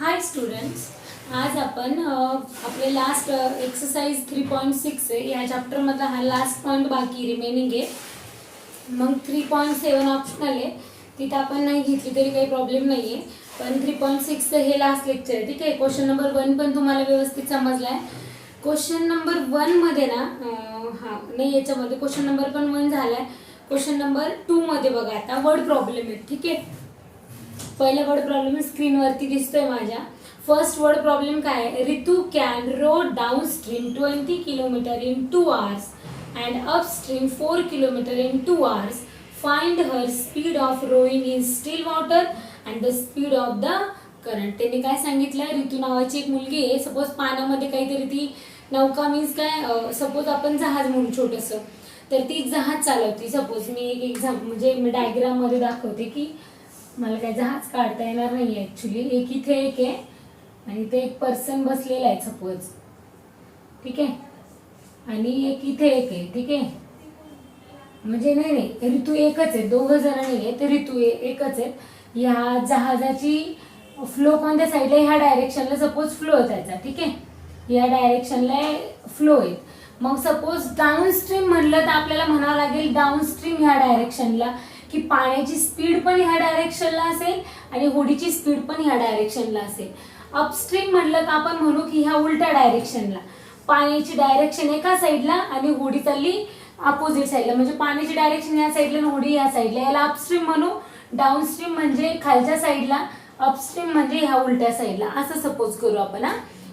हाय students, आज आपण आपले लास्ट एक्सरसाइज 3.6 आहे या चॅप्टरमधला हा लास्ट पॉईंट बाकी रिमेनिंग आहे. मग 3.7 ऑप्शनल आहे, तिथं आपण नाही घेतली तरी काही प्रॉब्लेम नाही आहे. पण 3.6 हे लास्ट लेक्चर आहे. ठीक आहे. क्वेश्चन नंबर 1 पण तुम्हाला व्यवस्थित समजला आहे. क्वेश्चन नंबर 1 मध्ये ना नाही, याच्यामध्ये क्वेश्चन नंबर पण 1 झाला आहे. क्वेश्चन नंबर 2 मध्ये बघा, आता वर्ड प्रॉब्लेम आहे. ठीक आहे. पहिला वर्ड प्रॉब्लेम स्क्रीनवरती दिसतोय माझ्या. फर्स्ट वर्ड प्रॉब्लेम काय आहे? Ritu can row down stream 20 kilometre in 2 hours and upstream 4 kilometre in 2 hours. Find her speed of rowing in still water and the speed of the current. त्यांनी काय सांगितलं? रितू नावाची एक मुलगी आहे. सपोज पाण्यामध्ये काहीतरी ती नौका मीन्स काय, सपोज आपण जहाज म्हणून छोटंसं, तर ती जहाज चालवती. सपोज मी एक एक्झाम्पल म्हणजे मी डायग्राम मध्ये दाखवते की मला काय जहाज काढता येणार नाही ऍक्च्युली. एक इथे एक आहे आणि इथे एक पर्सन बसलेला आहे सपोज. ठीक आहे. आणि एक इथे एक आहे. ठीक आहे. म्हणजे नाही ऋतू एकच आहे, दोघं जण नाही आहे, तर ऋतू एकच आहे. ह्या जहाजाची फ्लो कोणत्या साईडला? ह्या डायरेक्शनला सपोज फ्लो आहे त्याचा. ठीक आहे. या डायरेक्शनला फ्लो आहे. मग सपोज डाऊन स्ट्रीम म्हणलं तर आपल्याला म्हणावं लागेल डाऊन स्ट्रीम ह्या डायरेक्शनला, की पाण्याची स्पीड पण ह्या डायरेक्शनला असेल आणि होडीची स्पीड पण ह्या डायरेक्शनला असेल. अपस्ट्रीम म्हणलं तर आपण म्हणू की ह्या उलट्या डायरेक्शनला, पाण्याची डायरेक्शन एका साईडला आणि होडी चालली अपोजिट साईडला, म्हणजे पाण्याची डायरेक्शन ह्या साईडला आणि होडी ह्या साईडला. याला अपस्ट्रीम म्हणू. डाऊनस्ट्रीम म्हणजे खालच्या साईडला, अपस्ट्रीम म्हणजे ह्या उलट्या साईडला, असं सपोज करू आपण.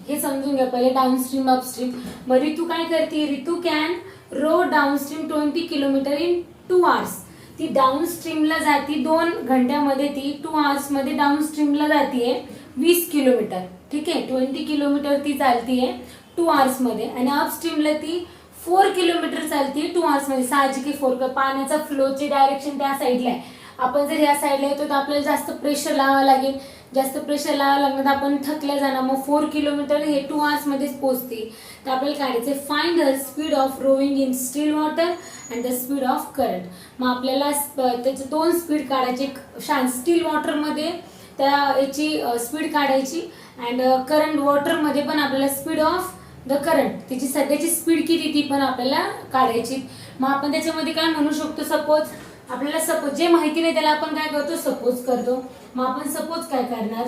हे समजून घ्या पहिले. Downstream upstream. मग ऋतू काय करते? Ritu can row downstream 20 kilometre in 2 hours. ती डाऊन स्ट्रीमला जाती 2 घंट्यामध्ये. ती 2 hours मध्ये डाऊन स्ट्रीमला जातीये 20 किलोमीटर. ठीक आहे. 20 किलोमीटर ती चालतीये 2 hours मध्ये. आणि अपस्ट्रीमला ती 4 किलोमीटर चालतीये 2 hours मध्ये. साहजिक 4, पाण्याचा फ्लोची डायरेक्शन त्या साईडला आहे. आपण जर या साईडला येतो तर आपल्याला जास्त प्रेशर लावावं लागेल. जास्त प्रेशर लावावं लागणार, आपण थकल्या जाणार. मग 4 किलोमीटर हे 2 hours मध्येच पोहोचते. तर आपल्याला काढायचे find the speed of rowing in still water and the speed of current. मग आपल्याला त्याचे 2 स्पीड काढायचे. स्टील वॉटरमध्ये त्या याची स्पीड काढायची अँड करंट वॉटरमध्ये पण आपल्याला स्पीड ऑफ द करंट, त्याची सध्याची स्पीड किती ती पण आपल्याला काढायची. मग आपण त्याच्यामध्ये काय म्हणू शकतो? सपोज आपल्याला सपोज जे माहिती नाही त्याला आपण काय करतो? सपोज करतो. मग आपण सपोज काय करणार?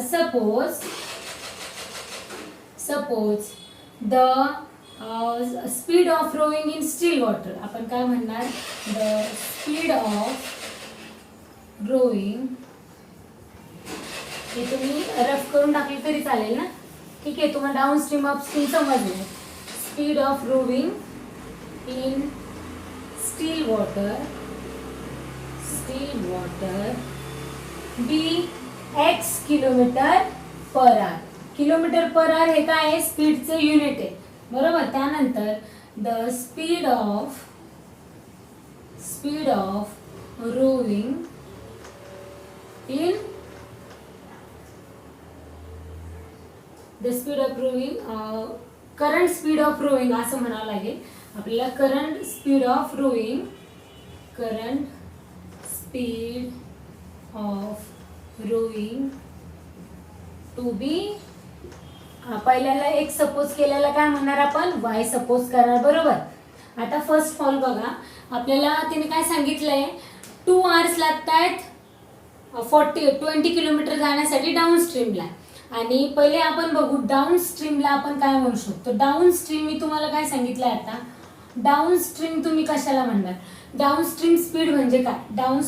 Suppose the speed of rowing in still water. आपण काय म्हणणार? The speed of rowing. हे तुम्ही रफ करून टाकली तरी चालेल ना. ठीक आहे. तुम्हाला डाऊन स्ट्रीम अपस्ट्रीम समजले. Speed of rowing in still water BX kilometre per hour. Kilometre per hour हे काय आहे? स्पीडचे युनिट आहे. बरोबर. त्यानंतर the speed of rowing in the speed of rowing, current speed of rowing असं म्हणावं लागेल आपल्याला. Current speed of rowing to be. पहिल्याला एक सपोज केलेला काय म्हणणार आपण? वाय सपोज करणार. बरोबर. आता फर्स्ट फॉल बघा. आपल्याला तिने काय सांगितलंय? 2 hours लागतायत 20 किलोमीटर जाण्यासाठी डाऊन स्ट्रीमला. आणि पहिले आपण बघू डाऊन स्ट्रीमला आपण काय म्हणू शकतो. डाऊन स्ट्रीम मी तुम्हाला काय सांगितलंय आता? डाऊन स्ट्रीम तुम्ही कशाला म्हणणार? डाऊन स्ट्रीम स्पीड म्हणजे काय? डाऊन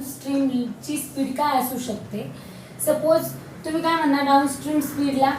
स्ट्रीमची स्पीड काय असू शकते? सपोज तुम्ही काय म्हणणार? डाऊन स्ट्रीम स्पीडला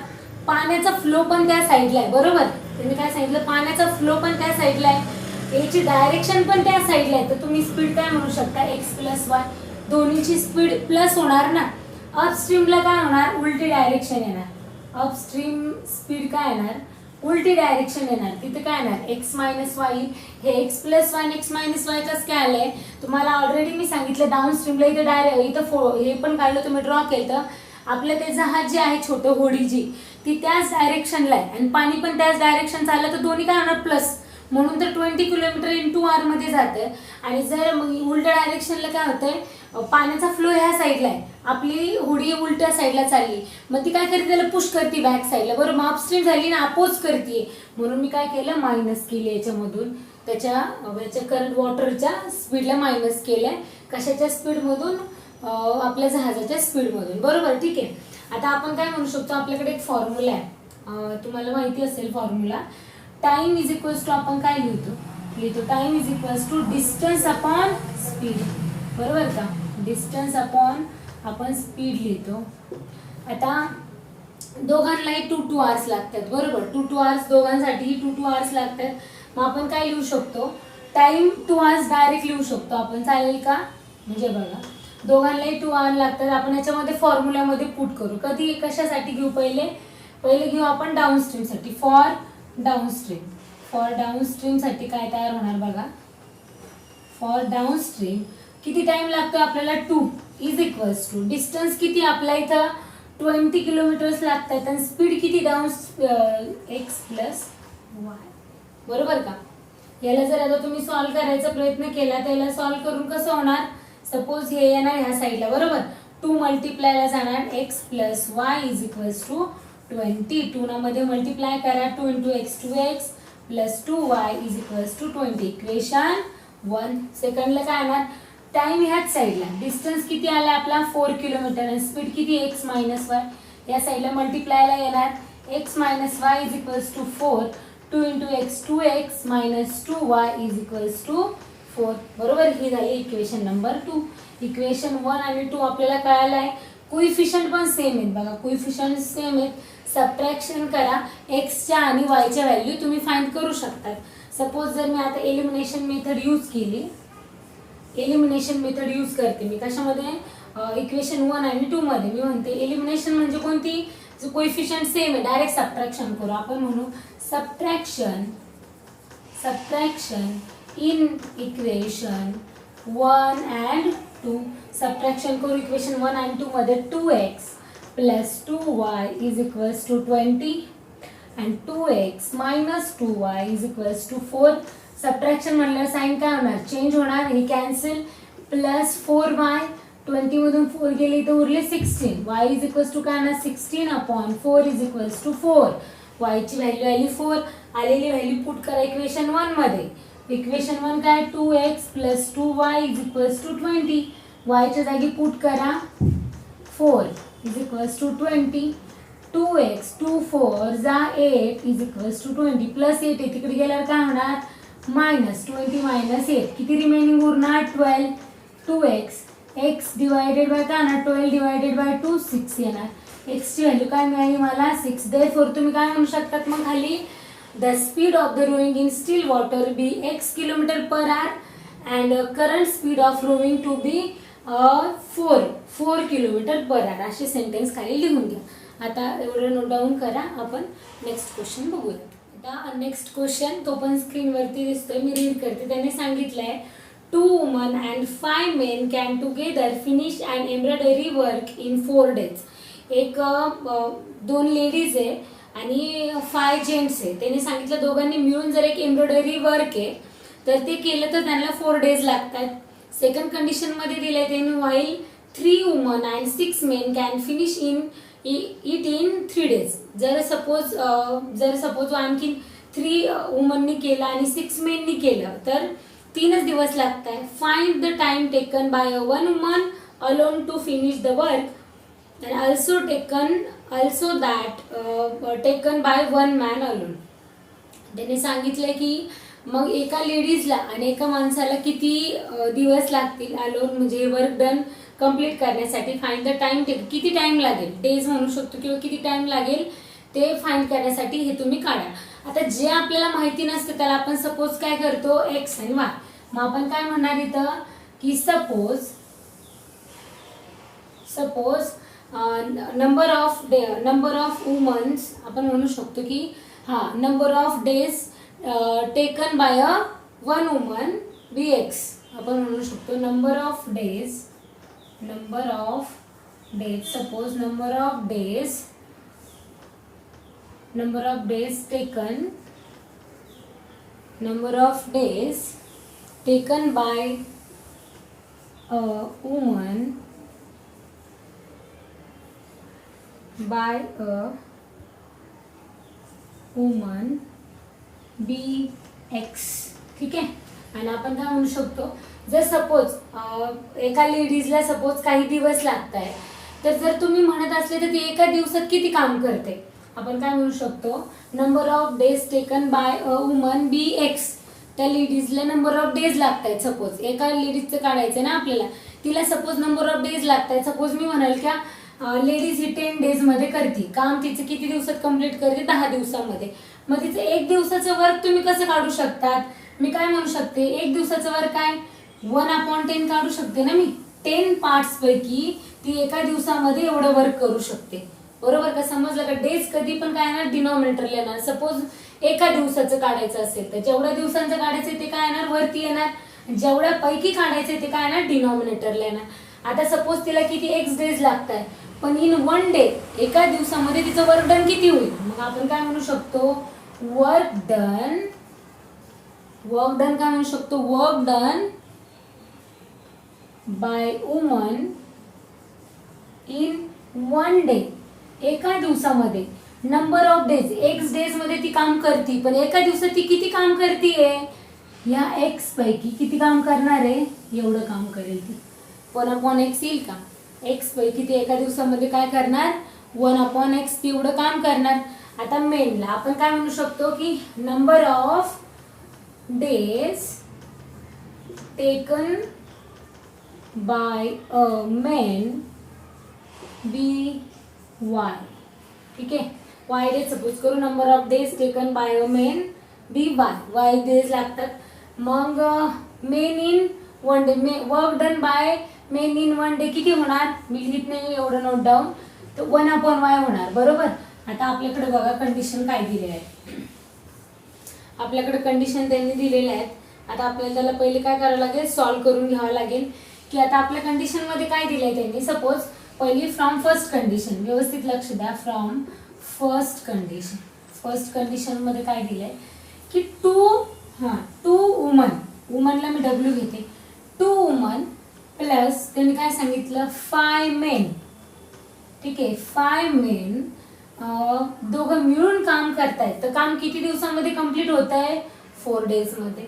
पाण्याचा फ्लो पण त्या साईडला आहे. बरोबर. तुम्ही काय सांगितलं? पाण्याचा फ्लो पण त्या साईडला आहे, याची डायरेक्शन पण त्या साईडला आहे. तर तुम्ही स्पीड काय म्हणू शकता? X + Y. दोन्हीची स्पीड प्लस होणार ना. अपस्ट्रीमला काय होणार? उलटी डायरेक्शन येणार. अपस्ट्रीम स्पीड काय येणार? उलटी डायरेक्शन येणार. तिथे काय येणार? X - Y. हे X + Y आणि X - Y कसं काय आलंय? तुम्हाला ऑलरेडी मी सांगितलं. डाऊन स्ट्रीमला इथं इथं हे पण काढलं, तुम्ही ड्रॉ केलं. आपलं ते जहाज जे आहे छोटं होडीची, ती त्याच डायरेक्शनला आहे आणि पाणी पण त्याच डायरेक्शन चाललं, तर दोन्ही काय होणार? प्लस. म्हणून तर 20 किलोमीटर इन 2 hour मध्ये जाते. आणि जर उलट्या डायरेक्शनला काय होतंय? पाण्याचा फ्लो ह्या साईडला आहे, आपली होडी उलट्या साईडला चालली, मग ती काय करते, त्याला पुश करते बॅक साईडला, बरोबर. मग अपस्ट्रीम झाली ना, अपोज करते, म्हणून मी काय केलं, मायनस केली याच्यामधून, त्याच्या करंट वॉटरच्या स्पीडला मायनस केलंय. कशाच्या स्पीडमधून, आपल्या जहाजाच्या स्पीडमधून, बरोबर. ठीक आहे. आता आपण काय म्हणू शकतो, आपल्याकडे एक फॉर्म्युला आहे, तुम्हाला माहिती असेल formula. Time is equals to, आपण काय लिहितो time is equals to distance upon speed, बरोबर का. डिस्टन्स अपॉन आपण स्पीड लिहितो. आता दोघांनाही 2 hours लागतात, बरोबर. 2 hours दोघांसाठी 2 hours लागतात. मग आपण काय लिहू शकतो, टाइम 2 hours डायरेक्ट लिहू शकतो आपण, चालेल का. म्हणजे बघा, दोघांनाही 2 hours लागतात. आपण याच्यामध्ये फॉर्म्युल्यामध्ये पुट करू. कधी कशासाठी घेऊ, पहिले घेऊ आपण डाऊनस्ट्रीमसाठी. फॉर डाऊनस्ट्रीम साठी काय तयार होणार बघा, फॉर डाऊनस्ट्रीम किती टाइम लागतो आपल्याला, 2 इज इक्वल्स टू डिस्टन्स किती आपल्या इथं 20 किलोमीटर्स लागतात, आणि स्पीड किती, डाऊन x प्लस वाय, बरोबर का. याला जर आता तुम्ही सॉल्व्ह करायचा प्रयत्न केला तर याला सॉल्व्ह करून कसं होणार, सपोज हे येणार ह्या साईडला, बरोबर. 2 मल्टिप्लायला जाणार x plus y is equals to 20. 2 ना मध्ये मल्टिप्लाय करा, 2 into x 2x plus 2y is equals to 20. Equation 1. सेकंडला काय येणार, टाइम ह्याच साईडला, डिस्टन्स किती आला आपला 4 किलोमीटर, आणि स्पीड किती x मायनस वाय, या साईडला मल्टिप्लायला येणार x minus y is equals to 4. 2 into x 2x minus 2y is equals to 4, बरोबर. ही झाली इक्वेशन नंबर 2. इक्वेशन 1 आणि 2 आपल्याला कळालं आहे. कोइफिशियंट पण सेम आहेत बघा, कोइफिशियंट सेम आहेत. सबट्रॅक्शन करा, एक्सच्या आणि वायच्या व्हॅल्यू तुम्ही फाइंड करू शकतात. सपोज जर मी आता एलिमिनेशन मेथड यूज केली, एलिमिनेशन मेथड यूज करते मी कशामध्ये, इक्वेशन 1 आणि 2 मध्ये. मी म्हणते एलिमिनेशन म्हणजे कोणती, जो कोइफिशियंट सेम आहे डायरेक्ट सबट्रॅक्शन करू. आपण म्हणू subtraction in equation 1 and 2. Subtraction करू इक्वेशन 1 आणि 2 मध्ये. 2x plus 2y is equals to 20 and 2x minus 2y is equals to 4. Subtraction म्हणल्यावर साइन काय होणार, चेंज होणार, हे कॅन्सल. प्लस 4y, 20 मधून 4 गेले तर उरले 16. y इज इक्वल्स टू काय होणार, 16 upon 4 is equals to 4. y ची व्हॅल्यू आली 4. आलेली व्हॅल्यू पुट करा इक्वेशन 1 मध्ये. इक्वेशन 1 काय, 2x plus 2y is equals to 20. y च्या जागी पुट करा 4 इज इक्वल्स टू 20. 2x 2 4 जा 8 इज इक्वल्स टू 20. प्लस 8 आहे, तिकडे गेल्यावर काय होणार, मायनस 20 मायनस 8, किती रिमेनिंग उरणार 12. 2x x डिवायडेड बाय काय होणार, 12 डिवायडेड बाय 2 6 येणार. x ची व्हॅल्यू काय मिळाली मला, 6. देअरफॉर तुम्ही काय म्हणू शकतात मग खाली, the speed of the rowing in still water be x km/h and current speed of rowing to be 4 km/h. असे सेंटेन्स खाली लिहून घ्या. आता एवढं नोट डाऊन करा. आपण नेक्स्ट क्वेश्चन बघूया. आता नेक्स्ट क्वेश्चन तो पण स्क्रीनवरती दिसतोय, मी रीड करते. त्यांनी सांगितलंय 2 women and 5 men can together finish an embroidery work in 4 days. एक 2 लेडीज आहे आणि 5 जेंट्स आहे. त्यांनी सांगितलं दोघांनी मिळून जर एक एम्ब्रॉयडरी वर्क आहे तर ते केलं तर त्यांना 4 days लागतात. सेकंड कंडिशन मध्ये दिलंय त्यांनी, while 3 women and 6 men can finish it in 3 days. जर सपोज आणखी 3 वुमननी केलं आणि 6 मेननी केलं तर 3च दिवस लागतात. Find the time taken by 1 woman alone to finish the work and also taken by 1 man alone. त्यांनी सांगितलं की मग एका लेडीजला आणि एका माणसाला किती दिवस लागतील अलोन म्हणजे हे वर्क डन कंप्लीट करण्यासाठी. फाइंड द टाइम टेकन, किती टाइम लागेल, डेज म्हणू शकतो किंवा किती टाइम लागेल ते फाइंड करण्यासाठी हे तुम्ही काढा. आता जे आपल्याला माहिती नसतं त्याला आपण सपोज काय करतो, एक्स आणि वाय. मग आपण काय म्हणणार इथं की सपोज नंबर ऑफ वुमन्स आपण म्हणू शकतो की number of days taken by 1 woman be x. आपण म्हणू शकतो number of days suppose number of days taken by a woman by a woman be x. ठीक आहे. आणि आपण काय म्हणू शकतो, जर सपोज एका लेडीजला सपोज काही दिवस लागत आहे, तर जर तुम्ही म्हणत असले तर ती एका दिवसात किती काम करते, आपण काय म्हणू शकतो, number of days taken by a woman be x. त्या लेडीजला नंबर ऑफ डेज लागत आहेत. सपोज एका लेडीजचं काढायचं ना आपल्याला, तिला सपोज नंबर ऑफ डेज लागत आहेत. सपोज मी म्हणाल की लेडीज ही 10 डेज मध्ये करते काम, तिचं किती दिवसात कम्प्लीट करते, 10 दिवसामध्ये. मग तिचं एक दिवसाचं वर्क तुम्ही कसं काढू शकतात, मी काय म्हणू शकते, एक दिवसाचं वर्क काय 1/10 काढू शकते ना मी. 10 पार्ट्स पैकी ती एका दिवसामध्ये एवढं वर्क करू शकते. बरोबर का, समजलं का. डेज कधी पण काय येणार, डिनॉमिनेटर येणार. सपोज एका दिवसाचं काढायचं असेल तर जेवढ्या दिवसांचं काढायचं ते काय येणार, वरती येणार. जेवढ्या पैकी काढायचं ते काय येणार, डिनॉमिनेटरला येणार. आता सपोज तिला किती एक्स डेज लागत आहे, पण इन 1 डे, एका दिवसामध्ये तिचं वर्क डन किती होईल, मग आपण काय म्हणू शकतो, वर्क डन काय म्हणू शकतो, work done bye woman in 1 day, एका दिवसामध्ये. Number of days, x days मध्ये ती काम करते, पण एका दिवसात ती किती काम करते, या एक्स पैकी किती काम करणार आहे, एवढं काम करेल ती. 1/x येईल का, एक्स पैकी ती एका दिवसामध्ये काय करणार, 1/x तेवढं काम करणार. आता मेनला आपण काय म्हणू शकतो की number of days taken by a men be y. ठीक आहे, वाय डेज सपोज करू, number of days taken by a men be y days लागतात. मग men in 1 day, work done by men in 1 day किती होणार, मी लिहित नाही एवढं नोट डाऊन, तर 1/y होणार. बरोबर. आता आपल्याकडे बघा कंडिशन काय दिले आहे, आपल्याकडे कंडिशन त्यांनी दिलेले आहेत. आता आपल्याला त्याला पहिले काय करावं लागेल, सॉल्व्ह करून घ्यावं लागेल की आता आपल्या कंडिशन मध्ये काय दिलंय त्यांनी. सपोज पहिली फ्रॉम फर्स्ट कंडिशन, व्यवस्थित लक्ष द्या, from first condition. First condition मध्ये काय दिलंय की टू वुमन, वुमनला मी डब्ल्यू घेते, 2 वुमन प्लस त्यांनी काय सांगितलं 5 मेन. ठीक आहे, 5 मेन दोघं मिळून काम करतायत, तर काम किती दिवसामध्ये कंप्लीट होत आहे, 4 डेज मध्ये.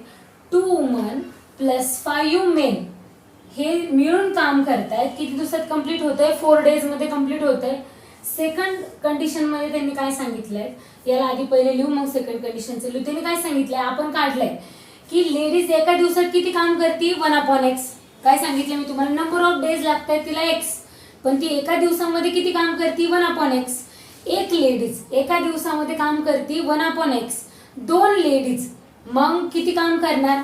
2 वुमन प्लस 5 मेन हे मिळून काम करतायत, किती दिवसात कंप्लीट होत आहे, 4 डेज मध्ये कंप्लीट होत आहे. सेकंड कंडिशन मध्ये त्यांनी काय सांगितलंय, याला आधी पहिले लिहू मग सेकंड कंडिशनचं लिहू. त्यांनी काय सांगितलंय, आपण काढलंय की लेडीज एका दिवसात किती काम करते, 1/x. काय सांगितलं मी तुम्हाला, नंबर ऑफ डेज लागतात तिला एक्स, पण ती एका दिवसामध्ये किती काम करते, 1/x. एक लेडीज एका दिवसामध्ये काम करते 1/x. 2 लेडीज मग किती काम करणार,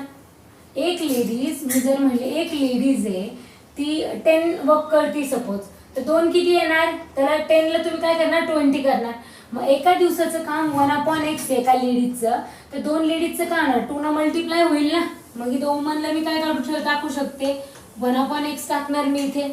एक लेडीज, मी जर म्हणले एक लेडीज आहे ती 10 वर्क करते सपोज, तर 2 किती येणार, त्याला 10 ला तुम्ही काय करणार, 20 करणार. मग एका दिवसाचं काम 1/x एका लेडीजचं, तर 2 लेडीजचं काय होणार, 2 न मल्टिप्लाय होईल ना. मग इथं वुमनला मी काय टाकू शकते, 1/x टाकणार मी इथे.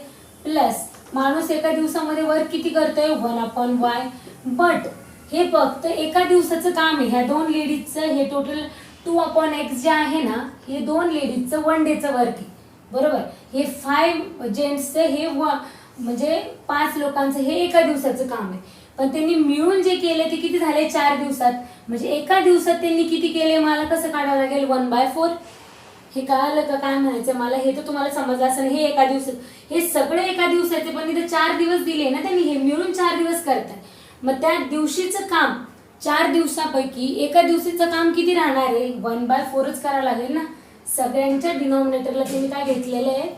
प्लस माणूस एका दिवसामध्ये वर्क किती करतोय, 1/y. बट हे फक्त एका दिवसाचं काम आहे, ह्या 2 लेडीजचं हे टोटल 2/x जे आहे ना, हे 2 लेडीजचं 1 डेचं वर्क आहे. बरोबर. हे 5 जेंट्सचं हे म्हणजे 5 लोकांचं हे एका दिवसाचं काम आहे, पण त्यांनी मिळून जे केले ते किती झाले, 4 दिवसात. म्हणजे एका दिवसात त्यांनी किती केले, मला कसं काढावं लागेल, 1/4. हे कळालं का काय म्हणायचं मला, हे तर तुम्हाला समजलं असेल. हे एका दिवसात, हे सगळे एका दिवसाचे, पण इथे 4 दिवस दिले ना त्यांनी, हे मिळून 4 दिवस करतात. मग त्या दिवशीचं काम 4 दिवसापैकी एका दिवशीचं काम किती राहणार आहे, 1/4च करावं लागेल ना. सगळ्यांच्या डिनॉमिनेटरला त्यांनी काय घेतलेलं आहे,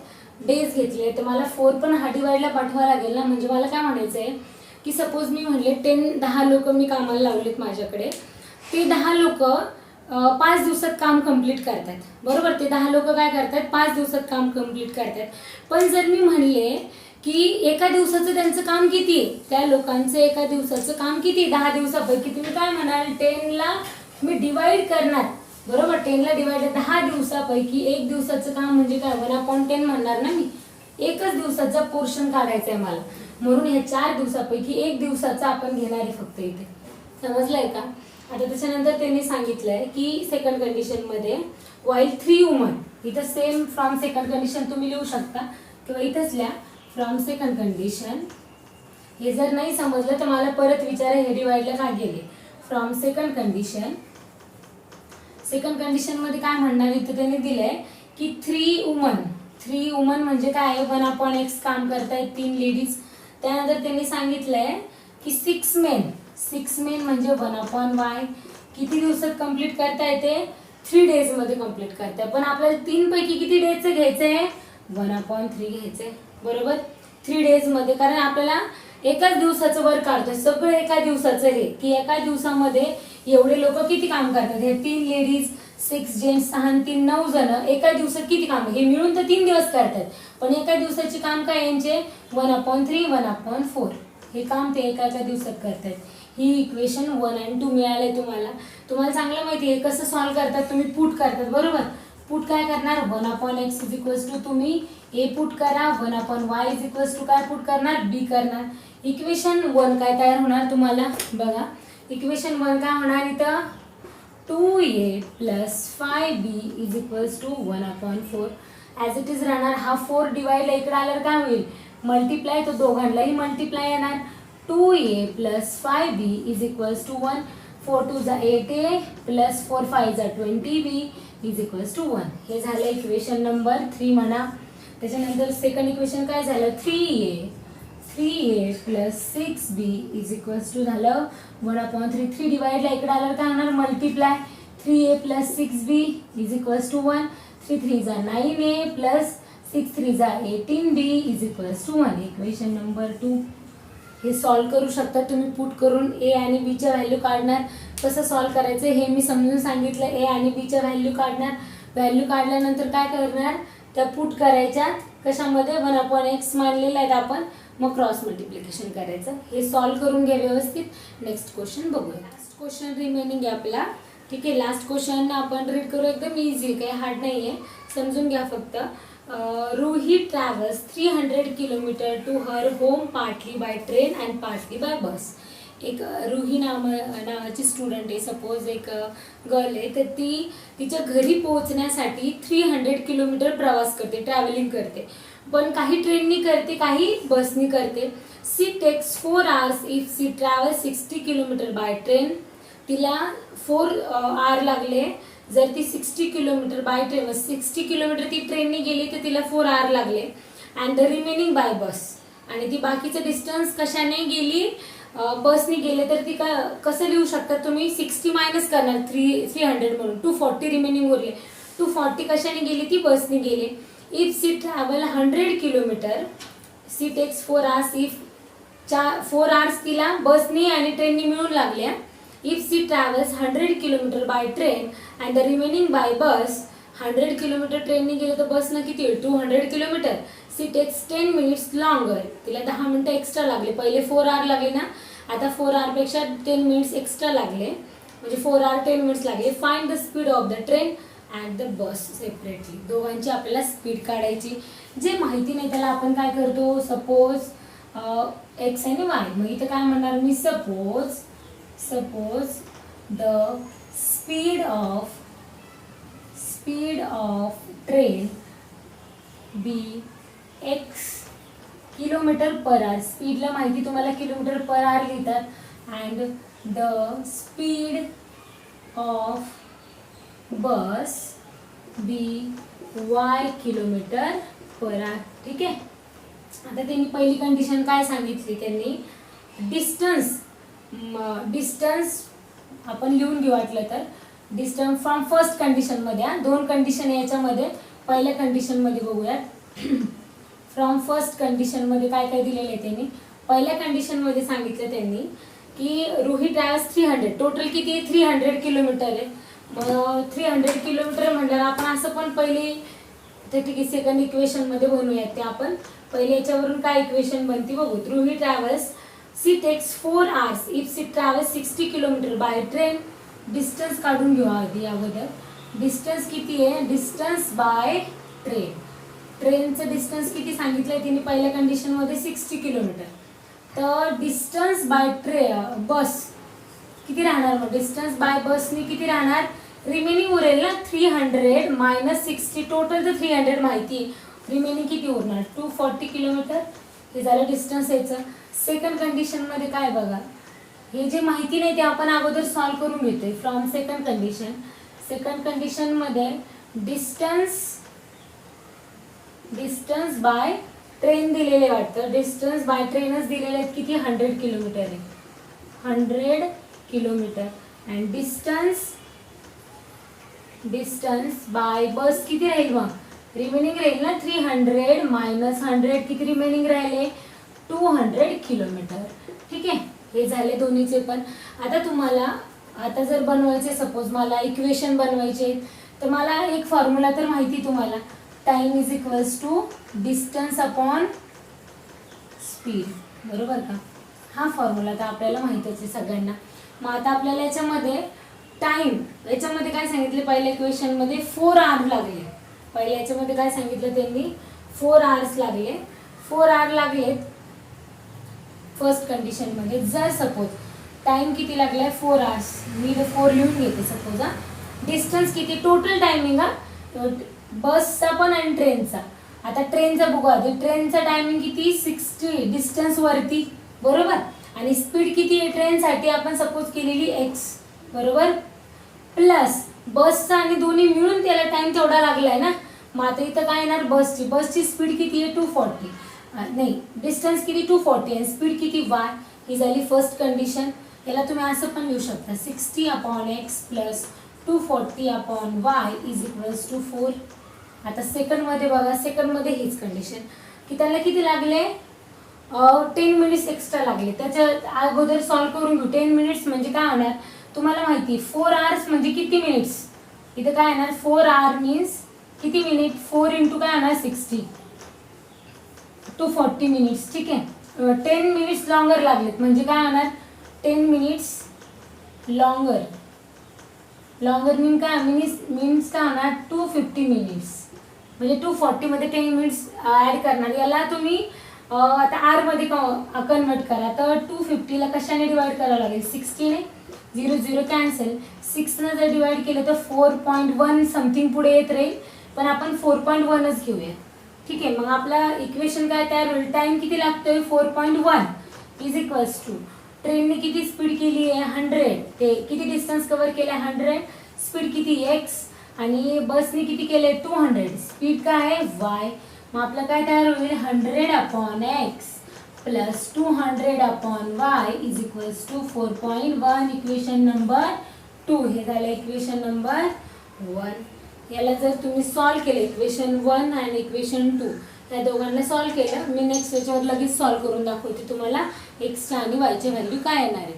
डेज घेतले, तर मला 4 पण हा डिवाइडला पाठवावं लागेल ना. म्हणजे मला काय म्हणायचं आहे की सपोज मी म्हणले 10 लोक मी कामाला लावलेत माझ्याकडे, ते 10 लोक 5 दिवसात काम कंप्लीट करतात. बरोबर. ते 10 लोक काय करतात, 5 दिवसात काम कंप्लीट करतात. पण जर मी म्हणले की एका दिवसाचं त्यांचं काम किती आहे, त्या लोकांचं एका दिवसाचं काम किती, 10 दिवसापैकी तुम्ही काय म्हणाल, 10 ला मी डिवाइड करणार. बरोबर. 10 ला डिवाइड, 10 दिवसापैकी एक दिवसाचं काम म्हणजे काय, 1/10 म्हणणार ना मी. एकच दिवसाचा पोर्शन काढायचा आहे मला, म्हणून ह्या 4 दिवसापैकी एक दिवसाचा आपण घेणार आहे फक्त इथे. समजलंय का. आता त्याच्यानंतर त्यांनी सांगितलंय की सेकंड कंडिशन मध्ये वाईल 3 वुमन. इथं सेम फ्रॉम सेकंड कंडिशन तुम्ही लिहू शकता किंवा इथंच लिहा फ्रॉम सेकंड कंडिशन. हे जर नाही समजलं तर मला परत विचारा हे डिवाइडला का गेले. From second condition, second condition मध्ये काय म्हणणार इथं त्यांनी दिलंय की 3 वुमन म्हणजे काय आहे 1/x काम करतायत 3 लेडीज. त्यानंतर त्यांनी सांगितलंय की 6 मेन म्हणजे 1/y. किती दिवसात कंप्लीट करता येते 3 डेज मध्ये कंप्लीट करताय. पण आपल्याला 3 पैकी किती डेजचं घ्यायचंय 1/3 घ्यायचंय बरोबर 3 डेज मध्ये. कारण आपल्याला एकाच दिवसाचं वर्क काढतोय सगळं एका दिवसाचं हे की एका दिवसामध्ये एवढे लोक किती काम करतात. हे 3 लेडीज 6 जेंट्स 6 आणि 3 9 जण एका दिवसात किती काम. हे मिळून तर 3 दिवस करतात पण एका दिवसाचे काम काय यांचे 1/3 1/4 हे काम ते एका दिवसात करतात. ही इक्वेशन 1 आणि 2 मिळाले तुम्हाला. तुम्हाला चांगलं माहिती आहे कसं सॉल्व्ह करतात. तुम्ही पुट करतात बरोबर. पुट काय करणार 1/x इज इक्वल्स टू तुम्ही a पुट करा 1/y इज इक्वल्स टू काय पुट करणार b करणार. इक्वेशन 1 काय तयार होणार तुम्हाला बघा. इक्वेशन 1 काय होणार इथं 2a plus 5b is equals to 1/4 as it is राहणार. हा 4 डिवाइडला इकडे आल्यावर काय होईल मल्टिप्लाय. तो दोघांनाही मल्टिप्लाय येणार. 2a plus 5b is equals to 1. 4 2 जा 8a प्लस 4 5 जा 20b इज इक्वल्स टू 1. हे झालं इक्वेशन नंबर 3 म्हणा. त्याच्यानंतर सेकंड इक्वेशन काय झालं 3a plus 6b is equals to झालं 1/3. 3 डिवाइडला इकडे आल्यावर काय होणार multiply. 3a plus 6b is equals to 1. 3 3 जा 9a प्लस 6 3 जा 18b is equals to 1. Equation number 2. हे सॉल्व करू शकता तुम्ही पुट करून. ए आणि बीच्या व्हॅल्यू काढणार. कसं सॉल्व करायचं हे मी समजून सांगितलं. ए आणि बीच्या व्हॅल्यू काढणार. व्हॅल्यू काढल्यानंतर काय करणार त्या पुट करायच्या कशामध्ये 1/x मानलेलं आहे आपण. मग क्रॉस मल्टिप्लिकेशन करायचं. हे सॉल्व करून घ्या व्यवस्थित. नेक्स्ट क्वेश्चन बघूया. लास्ट क्वेश्चन रिमेनिंग आहे आपला. ठीक आहे लास्ट क्वेश्चन आपण रीड करू. एकदम इझी काही हार्ड नाही आहे समजून घ्या फक्त. Ruhi travels 300 kilometer to her home partly by train and partly by bus. एक रुही नावाची स्टुडंट आहे सपोज एक गर्ल आहे तर ती तिच्या घरी पोहोचण्यासाठी 300 किलोमीटर प्रवास करते ट्रॅव्हलिंग करते. पण काही ट्रेननी करते काही बसनी करते. She takes 4 hours if she travel 60 kilometre by train. तिला 4 hour लागले जर ती 60 किलोमीटर बाय ट्रेन 60 किलोमीटर ती ट्रेनने गेली तर तिला 4 hour लागले. अँड द रिमेनिंग बाय बस. आणि ती बाकीचं डिस्टन्स कशाने गेली बसने गेले तर ती कसं लिहू शकता तुम्ही 60 मायनस करणार 300 म्हणून 240 रिमेनिंग उरले. 240 कशाने गेली ती बसने गेली. If she travel 100 kilometre she takes 4 hours if 4 hours तिला बसने आणि ट्रेनने मिळून लागल्या. If she travels 100 kilometre by train and the remaining by bus 100 kilometre ट्रेनने गेले तर बसनं किती होईल 200 kilometre. She takes 10 minutes longer. तिला 10 मिनिटं एक्स्ट्रा लागले. पहिले 4 hour लागले ना आता 4 hour पेक्षा 10 minutes एक्स्ट्रा लागले म्हणजे 4 hour 10 minutes लागले. Find the speed of the train and the bus separately. दोघांची आपल्याला स्पीड काढायची. जे माहिती नाही त्याला आपण काय करतो सपोज एक्स आणि वाय. मग इथं काय म्हणणार मी suppose the speed of train be x kilometre per hour. स्पीडला माहिती तुम्हाला किलोमीटर पर आवर लिहितात. And the speed of bus be y kilometre per hour. ठीक आहे. आता त्यांनी पहिली कंडिशन काय सांगितली त्यांनी डिस्टन्स आपण लिहून घेऊ वाटलं तर. डिस्टन्स फ्रॉम फर्स्ट कंडिशनमध्ये 2 कंडिशन याच्यामध्ये. पहिल्या कंडिशनमध्ये बघूयात. फ्रॉम फर्स्ट कंडिशनमध्ये काय काय दिलेलं आहे त्यांनी. पहिल्या कंडिशनमध्ये सांगितलं त्यांनी की रुही ट्रॅव्हल्स 300 टोटल किती आहे 300 किलोमीटर आहे. मग 300 किलोमीटर म्हटल्यावर आपण असं पण पहिले ते ठीक आहे सेकंड इक्वेशनमध्ये बनवूयात. ते आपण पहिले याच्यावरून काय इक्वेशन बनती बघू. Ruhi travels she takes 4 hours if she travel 60 kilometre by train. Distance काढून घेऊ आधी अगोदर. डिस्टन्स किती आहे डिस्टन्स बाय ट्रेन. ट्रेनचं डिस्टन्स किती सांगितलंय तिने पहिल्या कंडिशनमध्ये 60 किलोमीटर. तर डिस्टन्स बाय बस किती राहणार. मग डिस्टन्स बाय बसनी किती राहणार रिमेनिंग उरेल ना 300 मायनस 60, टोटल तर 300 माहिती आहे, रिमेनिंग किती उरणार 240 किलोमीटर. हे झालं डिस्टन्स याचं. सेकंड कंडिशनमध्ये काय बघा, हे जे माहिती नाही ते आपण अगोदर सॉल्व करून घेतोय फ्रॉम सेकंड कंडिशन. सेकंड कंडिशनमध्ये डिस्टन्स बाय ट्रेन दिलेले वाटतं, डिस्टन्स बाय ट्रेनच दिलेले आहेत किती 100 किलोमीटर आहे, 100 किलोमीटर. अँड डिस्टन्स बाय बस किती राहील मग, रिमेनिंग राहील ना 300 मायनस 100, किती रिमेनिंग राहिले 200 किलोमीटर. ठीक आहे, हे झाले दोन्हीचे पण. आता तुम्हाला आता जर बनवायचे, सपोज मला इक्वेशन बनवायचे, तर मला एक फॉर्म्युला तर माहिती तुम्हाला, time is equals to distance upon speed, बरोबर का. हा फॉर्म्युला तर आपल्याला माहितीच आहे सगळ्यांना. मग आता आपल्याला याच्यामध्ये टाइम, याच्यामध्ये काय सांगितले पहिल्या इक्वेशनमध्ये 4 आवर लागले. पहिल्या याच्यामध्ये काय सांगितलं त्यांनी 4 आवर्स लागले, 4 आवर लागलेत फर्स्ट कंडिशनमध्ये. जर सपोज टाइम किती लागलाय 4 आवर्स, मी 4 लिहून घेते सपोज. डिस्टन्स किती, टोटल टायमिंग बसचा पण आणि ट्रेनचा. आता ट्रेनचा बघू आधी, ट्रेनचा टायमिंग किती 60 डिस्टन्स वरती, बरोबर. आणि स्पीड किती आहे ट्रेनसाठी आपण सपोज केलेली x, बरोबर, प्लस बसचा आणि दोन्ही मिळून त्याला टाइम तेवढा लागलाय ना. मग आता इथं काय येणार, बसची स्पीड किती आहे 240, नाही डिस्टन्स किती 240 आणि स्पीड किती y. ही झाली फर्स्ट कंडिशन. याला तुम्ही असं पण लिहू शकता 60 upon x plus 240 upon y is equals to 4. आता सेकंडमध्ये बघा, सेकंडमध्ये हीच कंडिशन की त्याला किती लागले 10 मिनिट्स एक्स्ट्रा लागले. त्याच्या अगोदर सॉल्व करून घेऊ. 10 मिनिट्स म्हणजे काय होणार तुम्हाला माहिती, 4 आवर्स म्हणजे किती मिनिट्स, इथं काय येणार 4 आवर मीन्स किती मिनिट, 4 इंटू काय होणार 60, 240 मिनिट्स. ठीक आहे, 10 मिनिट्स लॉंगर लागलेत म्हणजे काय होणार 10 मिनिट्स लॉंगर मीन काय मीन्स काय होणार 250 मिनिट्स, म्हणजे 240 मध्ये 10 मिनिट्स ऍड करणार. याला तुम्ही आता आर मध्ये कन्वर्ट करा, तर 250 ला कशाने डिवाइड करावं लागेल 60 ने, 0 0 कॅन्सल, 6 ने जर डिवाइड केलं तर 4.1 समथिंग पुढे येत राहील, पण आपण 4.1च घेऊया. ठीक आहे, मग आपला इक्वेशन काय तयार होईल, टाइम किती लागतोय 4.1 इज इक्वल्स टू ट्रेनने किती स्पीड केली आहे 100, ते किती डिस्टन्स कव्हर केलं 100, स्पीड किती x आणि बसने किती केले 200, स्पीड काय आहे y. मग आपलं काय तयार होईल 100 upon x plus 200 upon y is equals to 4.1. Equation number 2. हे झालं इक्वेशन नंबर 1. याला जर तुम्ही सॉल्व केलं इक्वेशन 1 आणि इक्वेशन 2 या दोघांना सॉल्व केलं, मी नेक्स्ट याच्यावर लगेच सॉल्व करून दाखवते तुम्हाला एक्सच्या आणि वायचे व्हॅल्यू काय येणार आहेत.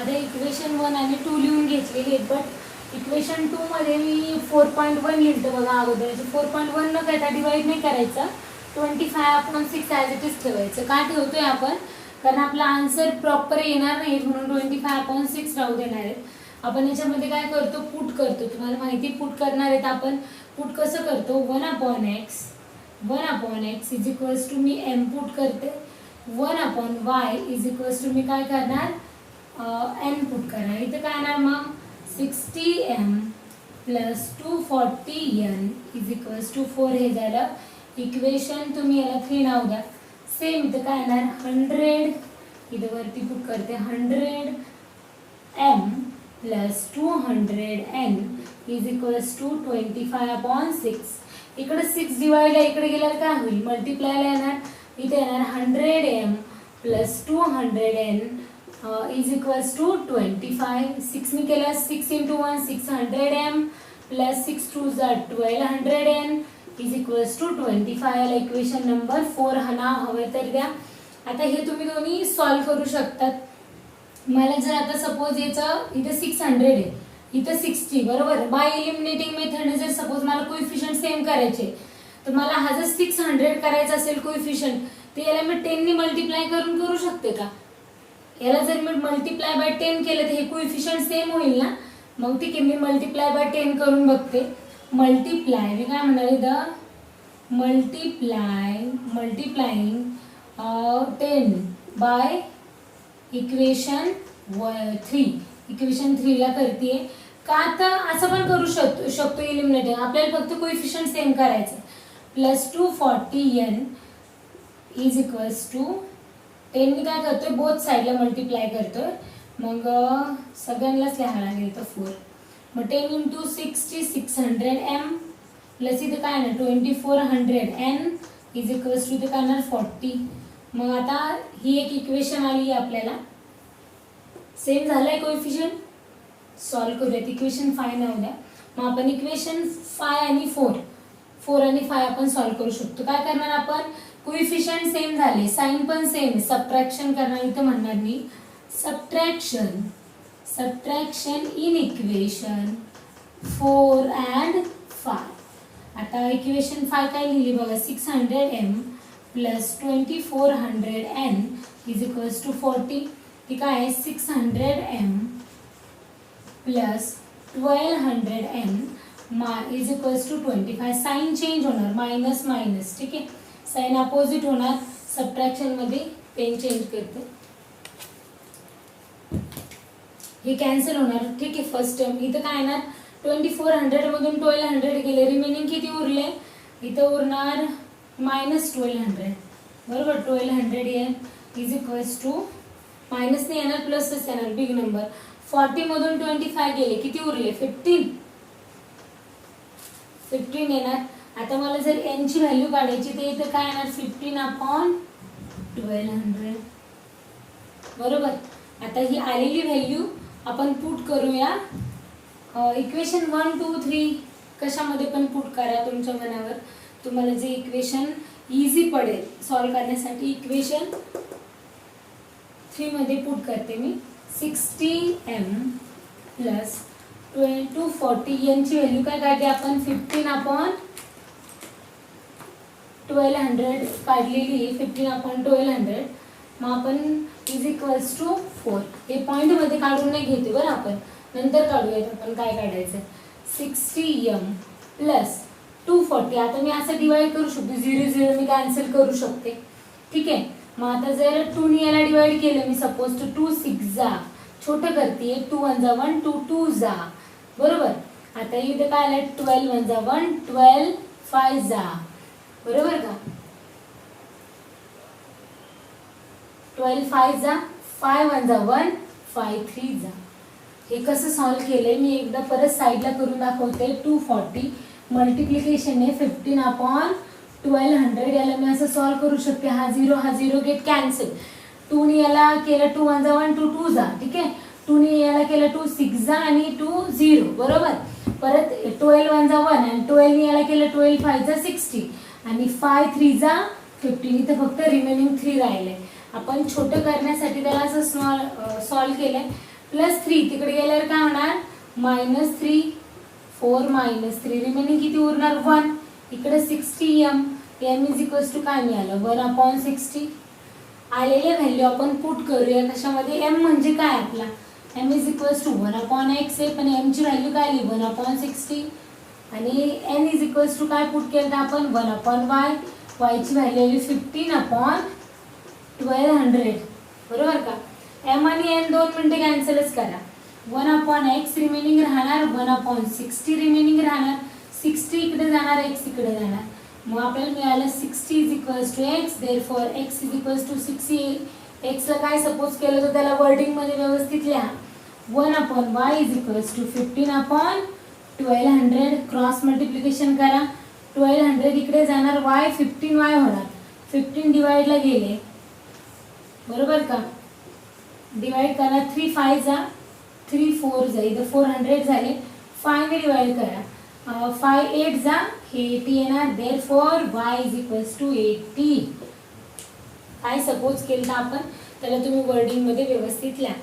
आता इक्वेशन 1 आणि 2 लिहून घेतलेली आहेत, बट इक्वेशन 2 मध्ये मी 4.1 लिहिलं बघा अगोदर. 4.1 न करता डिवाइड नाही करायचं, 25/6 ॲज इट इज ठेवायचं. का ठेवतोय आपण, कारण आपला आन्सर प्रॉपर येणार नाही म्हणून 25/6 राहू देणार आहेत. आपण याच्यामध्ये काय करतो पुट करतो, तुम्हाला माहिती पुट करणार आहेत आपण. पुट कसं करतो 1/x इज इक्वल्स टू मी m पुट करते, 1/y इज इक्वल्स टू मी काय करणार n पुट करणार. इथं काय येणार मग 60m plus 240n is equals to 4. हे झालं इक्वेशन. तुम्ही याला 3 नाव द्या. सेम इथं काय येणार 100, इथं वरती पुट करते 100m plus 200n is equals to 25/6. इकडे 6 डिवाइड आहे, इकडे गेल्यावर काय होईल मल्टिप्लायला येणार. इथे येणार 100m plus 200n is equals to 25. 6 ने केला 6 into 1 600m plus 6 2 1200n is equals to 25. याला इक्वेशन नंबर 4 हा नाव हवं तर द्या. आता हे तुम्ही दोन्ही सॉल्व करू शकतात. मला जर आता सपोज याचं इथं 600 आहे, इथं 60, बरोबर. बाय एलिमिनेटिंग मेथडने जर सपोज मला कोइफिशियंट सेम करायचे, तर मला हा जर 600 करायचा असेल कोइफिशियंट, तर याला मी 10 ने मल्टिप्लाय करून करू शकते का. याला जर मी मल्टिप्लाय बाय 10 केलं तर हे कोइफिशियंट सेम होईल ना. मग ठीक आहे, मी मल्टिप्लाय बाय 10 करून बघते. मल्टिप्लाय मी काय म्हणाले इथं मल्टिप्लाइंग 10 बाय इक्वेशन 3. इक्वेशन 3 ला करते. का आता असं पण करू शकतो इलिमिनेटिंग, आपल्याला फक्त कोइफिशियंट सेम करायचं. +240n इज इक्वल्स टू 10 मी काय करतोय बोथ साईडला मल्टिप्लाय करतोय, मग सगळ्यांनाच लिहायला लागेल तर 4. मग 10 × 60 600m प्लस इथे काय ना 2400n इज इक्वल्स टू इथे काय ना 40. मग आता ही एक इक्वेशन आली आहे आपल्याला, सेम झालंय कोइफिशियंट. सॉल्व करूयात. इक्वेशन 5 नाव द्या. मग आपण इक्वेशन 5 आणि 4 आणि 5 आपण सॉल्व करू शकतो. काय करणार आपण, कोइफिशियंट सेम झाले, साइन पण सेम, सबट्रॅक्शन करणार. इथं म्हणणार मी सबट्रॅक्शन इन इक्वेशन 4 and 5. आता इक्वेशन 5 काय लिहिली बघा, 600m plus 2400n is equals to 40. ती काय आहे 600m plus 1200n is equals to 25. Sign change होणार, मायनस मायनस, ठीक आहे. साइन अपोजिट होणार, सबट्रॅक्शन मध्ये पेन चेंज करते, हे कॅन्सल होणार, ठीक आहे. फर्स्ट टर्म इथं काय येणार, 2400 मधून 1200 गेले, रिमेनिंग किती उरले, इथं उरणार -1200, बरोबर. 1200 इज इक्वल्स टू मायनस नाही येणार, प्लसच येणार, बिग नंबर. 40 मधून 25 गेले, किती उरले 15 येणार. आता मला जर n ची व्हॅल्यू काढायची तर इथं काय येणार 15/1200, बरोबर. आता ही आलेली व्हॅल्यू आपण पुट करूया. इक्वेशन 1 2 3 कशामध्ये पण पुट करा तुमच्या मनावर, तुम्हाला जे इक्वेशन इझी पडेल सॉल्व करण्यासाठी. इक्वेशन 3 मध्ये पुट करते मी. 60m प्लस 240 यांची व्हॅल्यू काय काढली आपण 15/1200 काढलेली, 15/1200. मग आपण इज इक्वल्स टू 4. हे पॉइंट मध्ये काढून नाही घेते बरं, आपण नंतर काढूयात आपण काय काढायचं. 60m plus 240. आता मी असं डिवाइड करू शकते, 0 0 मी कॅन्सल करू शकते, ठीक आहे. मग आता जर 2 ने याला डिवाइड केलं मी, सपोज टू 2 6 जा, छोटं करते, 2 1 जा 1 2 2 जा, बरोबर. आता इथे काय आलं 12 1 जा 1 12 5 जा, बरोबर का. 12 5 जा, 5 1 जा 1 5 3 जा. हे कसं सॉल्व केलंय मी एकदा परत साईडला करून दाखवते. 240 मल्टिप्लिकेशन आहे 15/1200, याला मी असं सॉल्व करू शकते. हा 0 गेट कॅन्सल. 2 ने याला केलं 2 1 जा 1 2 2 जा, ठीक आहे. 2 ने याला केलं 2 6 जा आणि 2 0, बरोबर. परत 12 1 जा 1 आणि 12 ने याला केलं 12 5 जा 60 आणि 5 3 जा 15. इथं फक्त रिमेनिंग 3 राहिले. आपण छोटं करण्यासाठी त्याला असं सॉल्व केलंय. +3 तिकडे गेल्यावर काय होणार -3 4 -3, रिमेनिंग किती उरणार 1. इकडे 60m इज इक्वल्स टू काय मिळालं 1/60. आलेल्या व्हॅल्यू आपण पुट करूया कशामध्ये, m म्हणजे काय आपला, m is equals to 1/x आहे, पण m ची व्हॅल्यू काय आली 1/60 आणि n इज इक्वल्स टू काय पुट केलं तर आपण 1/y. y ची व्हॅल्यू आली 15/1200, बरोबर का. m आणि n 2 मिनिटं कॅन्सलच करा. 1/x रिमेनिंग राहणार, 1/60 रिमेनिंग राहणार, 60 इकडे जाणार, x इकडे जाणार. मग आपल्याला मिळालं 60 is equals to x, therefore x is equals to 60 येईल. x ला काय सपोज केलं तर त्याला वर्डिंग मध्ये व्यवस्थित लिहा. 1/y is equals to 15/1200. Cross multiplication करा, 1200 इकडे जाणार, y 15y होणार, 15 डिवाइडला गेले, बरोबर का. डिवाइड करा, 3 5 जा 3 4 जा, इथं 400 झाले. 5 ने डिवाइड करा, 5 8 जा, हे 80 येणार, therefore y is equals to 80. काय सपोज केलं तर आपण त्याला तुम्ही वर्डिंग मध्ये व्यवस्थित लिहा.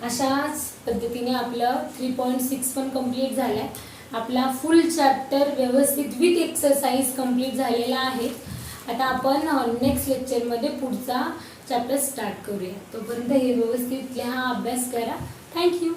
अशाच पद्धतीने आपलं 3.6 पण कंप्लीट झालंय. आपला फुल चॅप्टर व्यवस्थित विथ एक्सरसाइज कंप्लीट झालेला आहे. आता आपण नेक्स्ट लेक्चरमध्ये पुढचा चॅप्टर स्टार्ट करूया. तोपर्यंत हे व्यवस्थित लिहा, अभ्यास करा. थँक्यू.